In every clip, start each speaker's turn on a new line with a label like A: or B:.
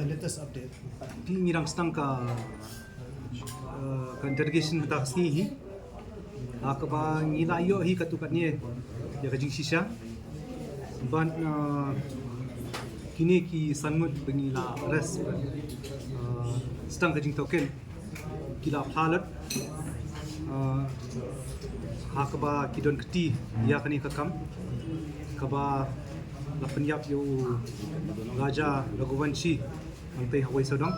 A: Latest update. Di ngirang stang ka interrogation ta sni hi. Akaba ngila yo hi katukat ni ya kajing sisha. Ban kini ki sanmut bengila res stang kajing token kila halat hakaba kidon keti ya kani kakam kaba la penyap yo Raja Raghuvanshi antai Hawai Sodong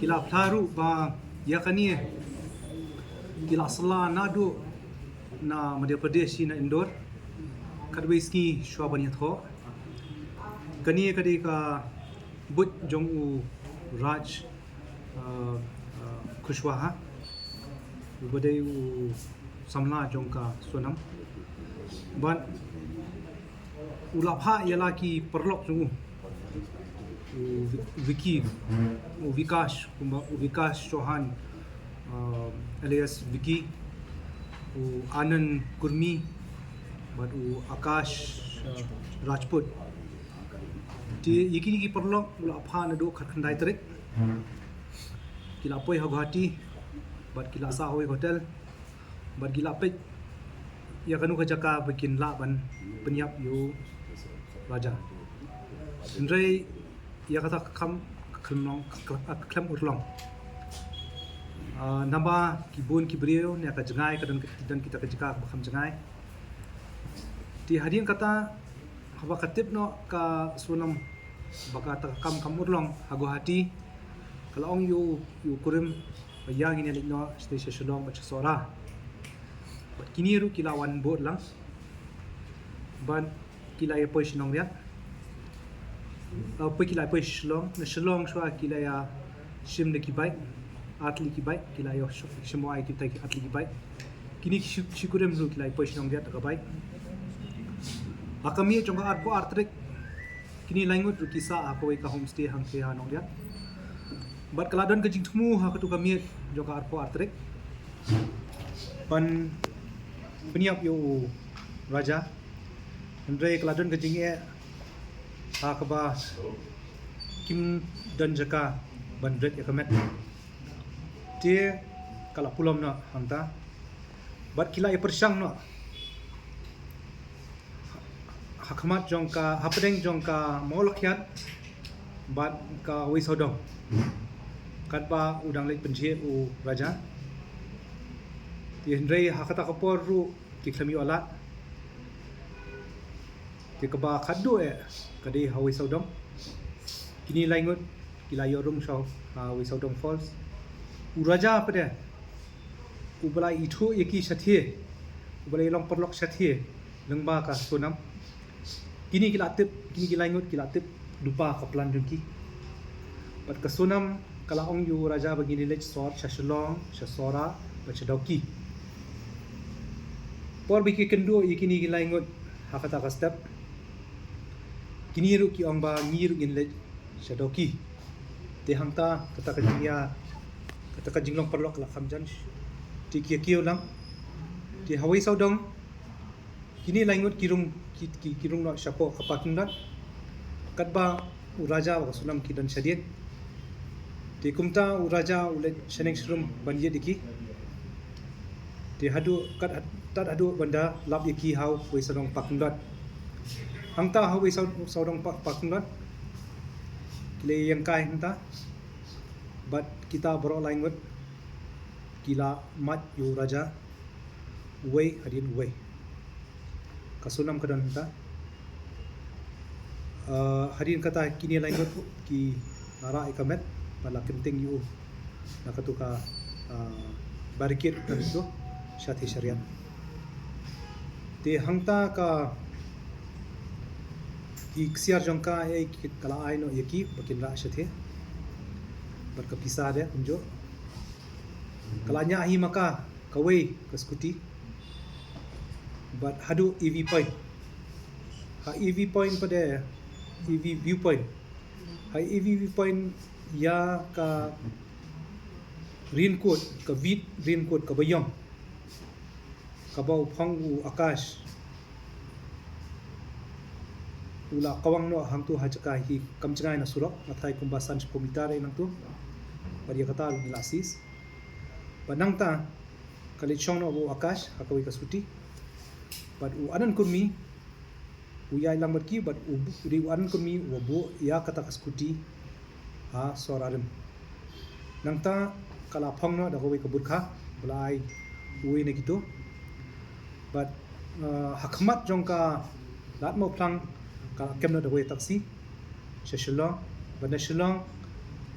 A: kila tharu ba ya kani kila sala nadu na Madhya Pradesh na Indore kadwai ski shwabani tho kani kadi ka but jong u Raj Kushwaha ubadai u samla jong ka sonam ban ulapha yala ki perlok jong Vicky Vikas Chauhan alias Vicky Anand Kurmi but Akash Rajput ti yiki ki perlok ulapha na do khandai tarik kila poi Guwahati but kila sa hoi hotel but gila pej ya kanu ka jaka bikin laban penyap yo raja ndrei ya kata kam klem urlong namba kibun kibrio ne ka jengai ka dan kita ka jaka bakam jengai ti hadin kata haba katip no ka sunam baka ta kam urlong Guwahati kalau ong yu kurim yang ini no station Shillong baca sora but kini ru kila wan boat lang ban kila ya poi Shillong dia poi kila poi Shillong na Shillong shwa kila ya shim de kibai atli kibai kila yo shimo ai kita atli kibai kini shikurim ru kila poi Shillong dia tak baik akami jong art ko artrik kini langut ru kisah apa ka homestay hang ke hanong dia but kaladon ke jing temu ha ketu kami joka arpo artrek pan peniap yo raja andre kaladon ke jing ha kaba kim dan jaka bandret ya kamet tie kala pulom na hanta but kila e persang no hakamat jongka hapdeng jongka molakhyat bat ka wisodong kadba udang lek penjie u raja ti hendrei hakata kapor ru ti klami alat ti kaba khaddo kadi Hawai Sodong kini laingut kila yorum shaw Hawai Sodong Falls u raja pada u balai itu yaki sathie u balai long perlok sathie lengba ka sonam kini kila laingut kila tip dupa kaplan dengki pat ka sonam kalau ong yu raja begini lech sort Shillong Sora baca doki por biki kendo ikini gilaingot hakata ka step kini ru ki ong ba ngiru gin lech shadoki te hangta kata ka jinglong perlok la khamjan ti kiyo lang ti Hawai Sodong kini laingot kirung no syapo kapaking dan katba u raja wa sunam kidan syadid ti kumta u raja ulet sheneng shrum banjie diki ti hadu kat tat hadu banda lap yaki Hawai Sodong pakundot hangta Hawai Sodong pakundot kile yang kai hangta but kita borok laingut kila mat yu raja uwei hadin uwei kasunam kadan hangta hadin kata kini laingut ki nara ikamet pala kenting yu nakatuka barikit kanto syati syariat te hangta ka iksiar jongka kala aino yaki bakin ra syathe berkepisah dia unjuk kalanya ahi maka kawai ke skuti but hadu EV point ha EV point pada EV viewpoint ha EV viewpoint ya ka raincoat ka beat raincoat ka bayong ka bau phang u akash ula kawang no hang tu hajaka hi kamchangai na surok athai kumbasan komitare nang tu paria kata nilasis panang ta kali chong no bu akash hakawi kasuti but u anan kurmi u yai lambat ki but u ri u anan kurmi u bu ya kata kaskuti ha sorarim nang ta kala phang no da howi kabur kha blai uwi ne gitu but hakmat jongka lat mo plang kala kem no da howi taksi sheshilong banda shilong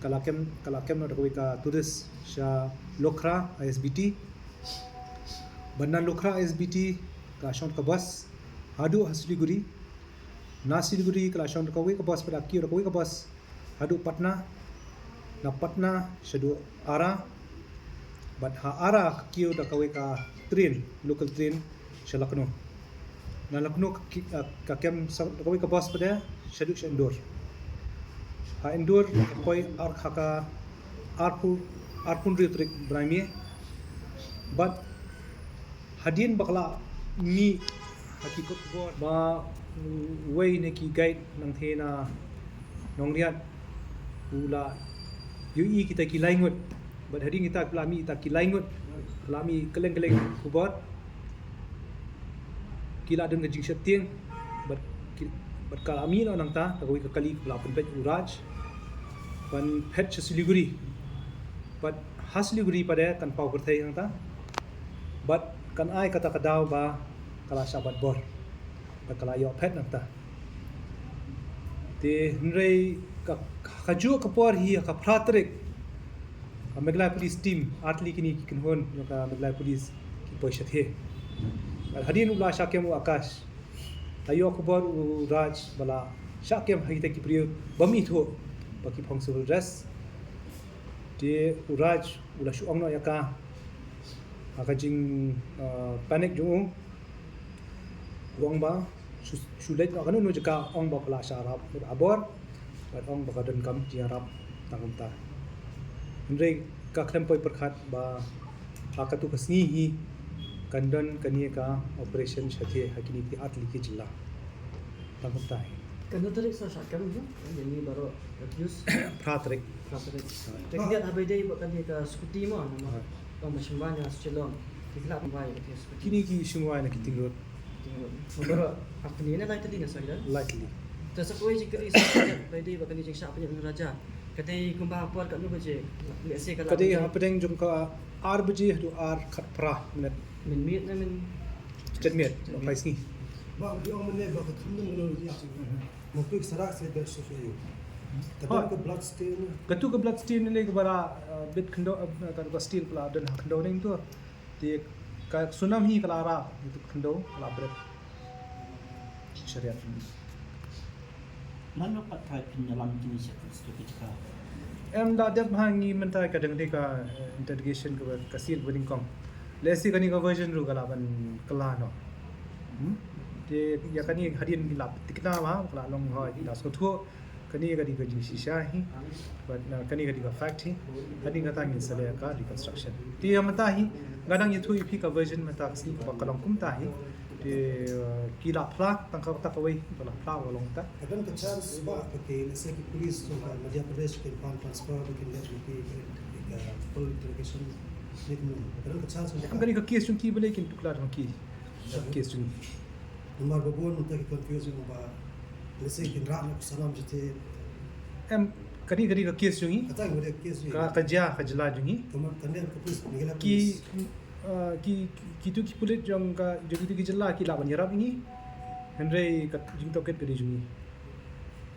A: kala kem no da howi ka turis sha lokra ISBT banda lokra ISBT ka shont ka bus hadu Siliguri na Siliguri kala shont ka howi ka bus pada ki ka howi ka bus hadu Patna na Patna shadu Ara but ha Ara kiyo da kawe ka train local train sha Lucknow na Lucknow ka kem kawe ka bus pada shadu sha Indore ha Indore koi ar khaka arpun ritrik brahmi but hadin bakla mi hakikot bo ba way ne ki guide nang thena nongriat ula UI kita kilaingut but hadin kita pelami kita kilaingut pelami keleng-keleng kubot kila den ngajing seting but kalami no nang ta kawi ka kali pelapun pet uraj pan pet Siliguri but Siliguri pada kan pau berthai nang ta but kan ai kata kadau ba kala sabat bor ba kala yo pet nang ta te nrei ka kaju ka por hi ka pratrik Meglai police team atli kini kin hon ka Meglai police ki poisha the hadin ula shakem akash tayo ko bor raj bala shakem haita ki priyo bami tho baki phong civil dress te uraj ula shu ongno yaka akajing panic jung wong ba sulet no kanu no jaka ong ba pala sharap abor but ong ba dan kam jiarap tangum ta Andre ka klempoi perkhat ba hakatu kasni hi kandan kania ka operation shathe hakini ti atli ki jilla tangum ta
B: Kanu tarik sa syakam tu, jadi baru abuse
A: pratrik
B: teknik abai dai bukan dia ke skuti mah nama macam banyak secelong kita apa ya dia skuti
A: kini ki shungwai na kiting road
B: baru apa ni na tadi na saya
A: likely
B: terus aku je kiri sa abai dai bukan dia jeng siapa yang raja kata kumbah puan kat nu baje biasa kalau
A: kadi apa deng jung ka ar baje du ar khat pra minute
B: min na min
A: minute pais ni
C: ba di orang mana ba kham nang lo dia mungkin sarak se ber so yo kadang ke blood stain
A: gatu ka blood stain le bara bit khando ka steel pla dan khando ning tu te ka sunam hi kalara itu khando la bret syariat
D: Mana pakai penyelam jenis itu ketika
A: em da dep hangi mentai kadang de ka interrogation ka kasil boning kong lesi kani ka version ru kala ban kala no te ya kani hadin dilap tikna ma kala long hoi la so thu kani ka di ka jing shisha hi but kani ka di ka fact hi hadin ka tangin sale ka reconstruction ti amata hi gadang yethu ipi ka version mata kasi ka kalong kum ta hi te kila pla tangka ta kawai bala pla walong ta
C: kadang ke chance ba ke lese ki police to Madhya Pradesh ke pan transfer ke let ke full interrogation ni kadang ke chance
A: am kani ka case chung ki bale kin tukla thong ki case chung
C: number babon unta ki confusion ba lese ki ram sanam jite
A: em kani ka case chung hi
C: kata ngode case
A: ka kajia kajla chung hi
C: kamar kandel ke police nigela
A: ki tu ki pulit jong ka jogi tu ki jella ki laban yarap ni henry ka jing toket ka di jungi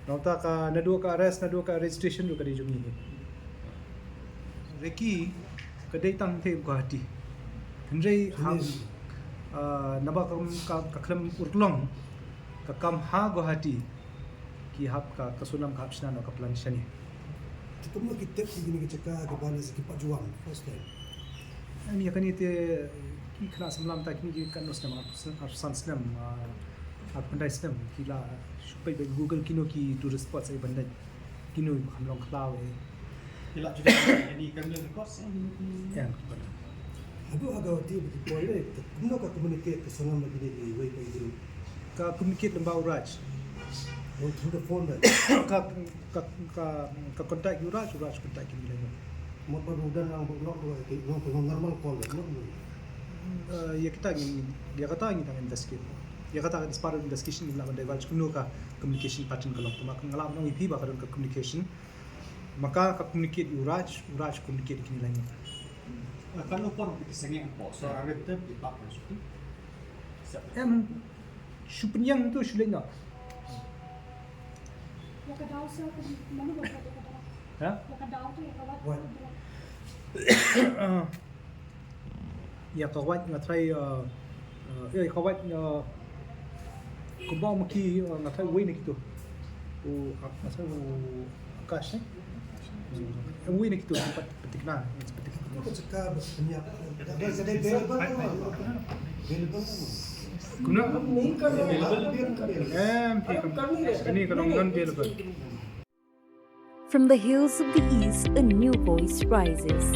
A: nauta ka nadu ka arrest nadu ka registration ru ka di jungi reki ka dei tang the Guwahati henry ham naba ka klam urlong ka kam ha Guwahati ki hap ka kasunam ka hapsna no ka plan shani
C: Cuma kita begini keceka ke balik sikit Pak Juang first time.
A: Ani akan itu kena semalam tak kini kan nasnam absen senam pandai senam kila supaya bagi Google kino ki tourist spot saya bandai kino hamlong klau
D: Tidak juga ini kami kos
A: yang
C: Aduh agak dia begitu boleh. Kena ka communicate ke sana begini di way ke itu.
A: ka communicate lembau raj
C: Go through the phone that.
A: ka contact Yuraj contact kini lain.
C: Mo parudan lang not normal call not.
A: Ya kita ingin investigate. Ya kata as part of investigation nila divulge kuno ka communication pattern kalau maka ngalam nang ipi ba ka communication maka ka communicate Yuraj communicate kini lain.
D: Kalau pun kita sengit po, so arete di bak masuk.
A: Supenyang tu sulit nak.
E: Yakadaw sa mano ba ito ko dala?
A: Ha?
E: Yakadaw to yakawat.
C: What?
A: Ya kawat ngatrai kawat kubaw maki ngatrai way na kito. O asa o akash eh. Way na kito dapat petik na.
C: Ko cakap banyak. Ada available available.
A: Kuna kani kanong available.
F: From the hills of the east, a new voice rises.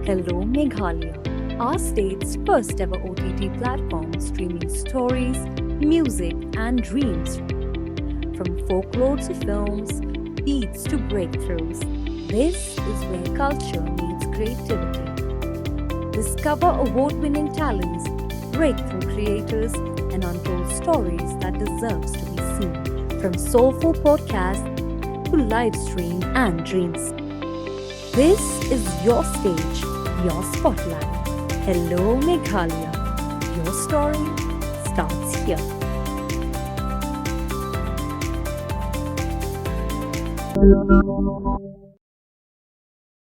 F: Hello Meghalaya, our state's first ever OTT platform streaming stories, music, and dreams. From folklore to films, beats to breakthroughs, this is where culture meets creativity. Discover award-winning talents, breakthrough creators, and untold stories that deserves to be seen. From soulful podcasts to live stream and dreams. This is your stage, your spotlight. Hello Meghalaya. Your story starts here.